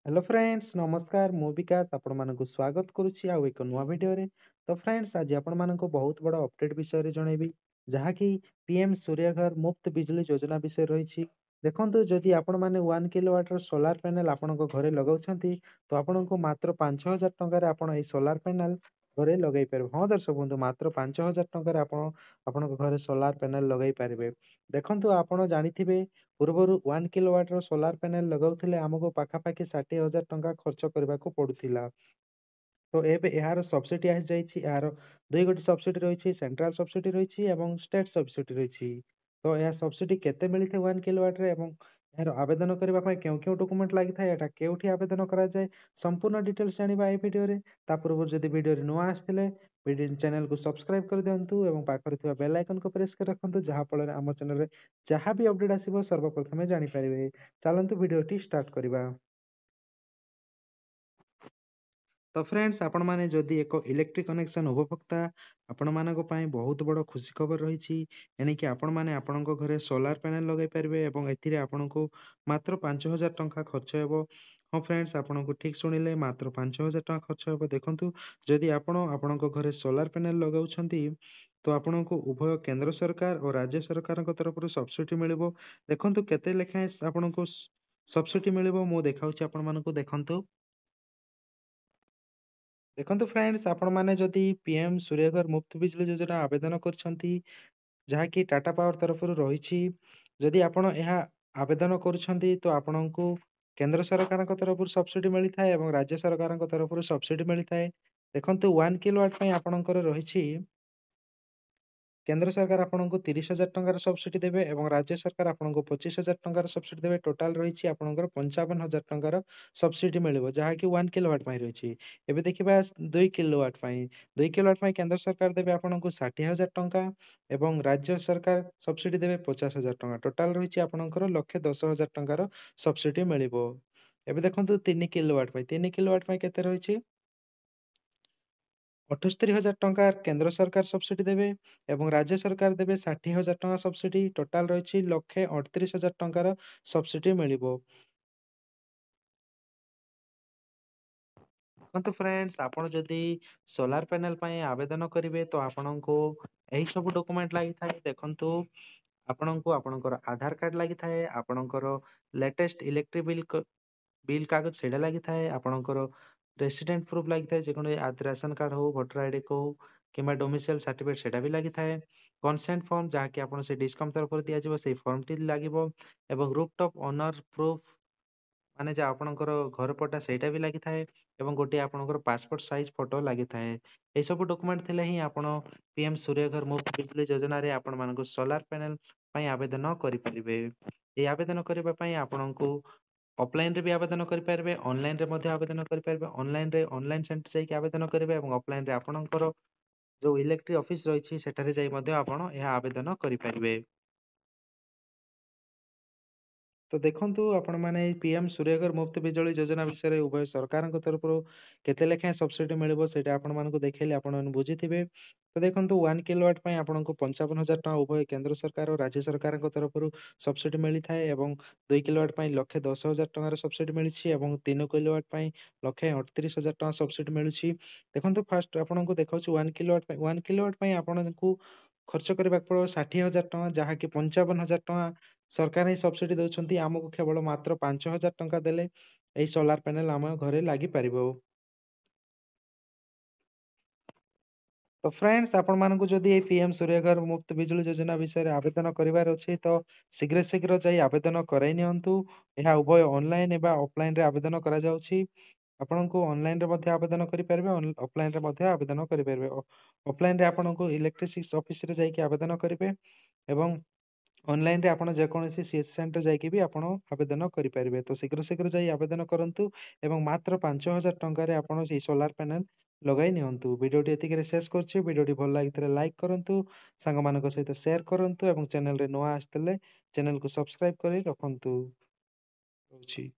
Hello friends नमस्कार मु विकास आपण मानक स्वागत करुच्ची आउ एक नुआ भिडियो रे। तो फ्रेंड्स आज आपण मानक बहुत बड़ अपडेट विषय रे जणेबी जहा कि पीएम सूर्यघर मुफ्त बिजली योजना विषय रही। देखंतु जदि आपण माने 1 किलोवाट रो सोलार पैनल आपण घरे लगाउछंती तो आपण को मात्र 5000 टंका रे आपण ए सोलार पैनल घरे लगाई पारे। हाँ दर्शक बंधु मात्र 5000 टंका रे आपण आपण घरे सोलार पैनल लगाई पारे। देखंतु आपण जानिथिबे पूर्वरु 1 किलोवाट रो सोलार पैनल लगाउथिले हमको पाखापाखि 60,000 टंका खर्च करबाको पडुथिला। तो एबे एहार सब्सिडी आस जाइछि। एहार दुई गोटी सब्सिडी रहिछि, सेंट्रल सब्सिडी रहिछि एवं स्टेट सब्सिडी रहिछि। तो एहा सब्सिडी केते मिलिथे 1 किलोवाट रे एवं एहार आवेदन करबा पय केउ डॉक्यूमेंट लागि थाए, एटा केउठी आवेदन करा जाय, संपूर्ण डिटेल्स जानिबा ए वीडियो रे। ता पूर्व जदि वीडियो रे नुआ आस्थिले वीडियो चैनल को सब्सक्राइब कर दियंतु एवं पाखरे थिबा बेल आइकन को प्रेस कर रखंतु जहा फल रे हम चैनल रे जहा भी अपडेट आसीबो सर्वप्रथमे जानि परिबे। चलंतु वीडियोटी स्टार्ट करिबा। तो फ्रेंड्स आपण माने जदि एक इलेक्ट्रिक कनेक्शन उपभोक्ता आपण मानक पय बहुत बड़ खुशी खबर रहिछि। एने कि आपण माने आपण घरे सोलार पैनल लगाई परिबे एवं एथिरे आपण को मात्र 5000 टंका खर्च हेबो। हाँ फ्रेंड्स आपण को ठीक सुनिले मात्र 5000 टंका खर्च हेबो। देखंतु जदि आपण आपण घरे सोलार पैनल लगाउछंती तो आपण को उभय केंद्र सरकार और राज्य सरकार तरफ सब्सिडी मिलिबो। देखंतु केते लेखाए आपण को सब्सिडी मिलिबो मु देखाउछि आपण मानकु। देखंतु फ्रेंड्स आपण माने जदि पीएम सूर्यघर मुफ्त बिजली योजना आवेदन करछंती जहा कि टाटा पावर तरफ रही। जदि आपण यह आवेदन करुछंती तो आपणको केंद्र सरकार तरफ सब्सिडी मिलता है और राज्य सरकार तरफ सब्सिडी मिलता है। देखंतु 1 किलोवाट पय आपणकर रही। केंद्र सरकार आपको 30,000 टंकार सब्सिडी देवे और राज्य सरकार आपको 25,000 टंकार सब्सिडी देवे। टोटाल रही आपंकर 55,000 टंकार सब्सिडी मिले जहाँकि 1 किलोवाट रही। एबे देखिबा 2 किलोवाट 2 किलोवाट केंद्र सरकार देवे आपको 60,000 टंका एवं राज्य सरकार सब्सिडी देवे 50,000 टंका। टोटाल रही आपंकर 1,10,000 टंकार सब्सिडी मिले। एबे देखंतु 3 किलोवाट 3 किलोवाट केते रही 78,000 टंका केंद्र सरकार सब्सिडी देवे एवं राज्य सरकार देवे 60,000 टंका सब्सिडी। टोटाल रही 1,38,000 टंकार सब्सिडी मिलिबो। तो फ्रेंड्स आपण जदि सोलार पैनल पय आवेदन करिवे तो आपनको एही सब डॉक्यूमेंट लागि थाए। देखंतु आपनको आपनकर आधार कार्ड लागि थाए, आपनकर लेटेस्ट इलेक्ट्रिक बिल कागज सेटा लागि थाए, आपनकर रेसिडेंट प्रूफ लागि थाए जेकोने रेशन कार्ड हो, वोटर आईडी को किंबा डोमिसाइल सर्टिफिकेट सेटा भी लागि थाए। कंसेंट फॉर्म जहा कि आपन से डिस्कम तरफ दिया जिवो से फॉर्म टी लागिवो एवं रूफटॉप ओनर प्रूफ माने जे आपनकर घर पटा सेटा भी लागि थाए एवं गोटे आपनकर पासपोर्ट साइज फोटो लागि थाए। ए सब डॉक्यूमेंट थिले ही आपण पीएम सूर्यघर मुफ्त बिजली योजना रे आपण मानको सोलार पैनल पय आवेदन करि परिबे। ए आवेदन करिबा पय आपनको ऑफलाइन रे भी आवेदन करि पारबे, ऑनलाइन रे मध्ये आवेदन करि पारबे। ऑनलाइन रे ऑनलाइन सेंटर जाई के आवेदन करिवे एवं ऑफलाइन रे आपनकर जो इलेक्ट्रिक ऑफिस रही सेठारे जाई मध्ये आपण यह आवेदन करि पारबे। तो देखंतु आपण माने पीएम सूर्यघर मुफ्त बिजली योजना विषय रे उभय सरकार तरफ केते लेखा सब्सिडी मिलिबो सेटा आपण मानको देखैले आपण मन बुझिथिबे। तो देखंतु 1 किलोवाट पय आपनको 55,000 टका उभय केंद्र सरकार और राज्य सरकार तरफ सब्सिडी मिली थाए एवं 2 किलोवाट पय 1,10,000 टकार सब्सिडी मिलिछि एवं 3 किलोवाट पय 1,38,000 टका सब्सिडी मिलुछि। देखंतु फास्ट आपनको देखाउछु 1 किलोवाट 1 किलोवाट पय आपनको खर्च करबा पड़ो 60,000 टका जहा कि 55,000 टका सरकार ही सब्सिडी दउछंती। हमको केवल मात्र 5,000 टंका देले एई सोलार पैनल हम घरे लागि परिबो। तो फ्रेंड्स आपण मानकु जदि ए पीएम सूर्यघर मुफ्त बिजली योजना विषय रे आवेदन करिवार अछि तो शीघ्र शीघ्र जाई आवेदन कराई नियंतु। एहा उभय ऑनलाइन एबा ऑफलाइन रे आवेदन करा जाउछि। आपनको ऑनलाइन रे मध्ये आवेदन करि पारबे, ऑफलाइन रे मध्ये आवेदन करि पारबे। ऑफलाइन रे आपनको इलेक्ट्रिसिटी ऑफिस रे जाई के आवेदन करिवे एवं ऑनलाइन रे आपण जे कोनोसी सीएस सेंटर जाई के भी आपण आवेदन करि पारबे। तो शीघ्र शीघ्र जाई आवेदन करंतु एवं मात्र 5,000 टंका रे आपण ए सोलार पैनल लगाई नियंतु। वीडियोटी एतिक रे शेष करछि। वीडियोटी भल लागितले लाइक करंतु, संग मानक सहित शेयर करंतु एवं चैनल रे नवा आस्तले चैनल को सब्सक्राइब करि रखंतु। होछि।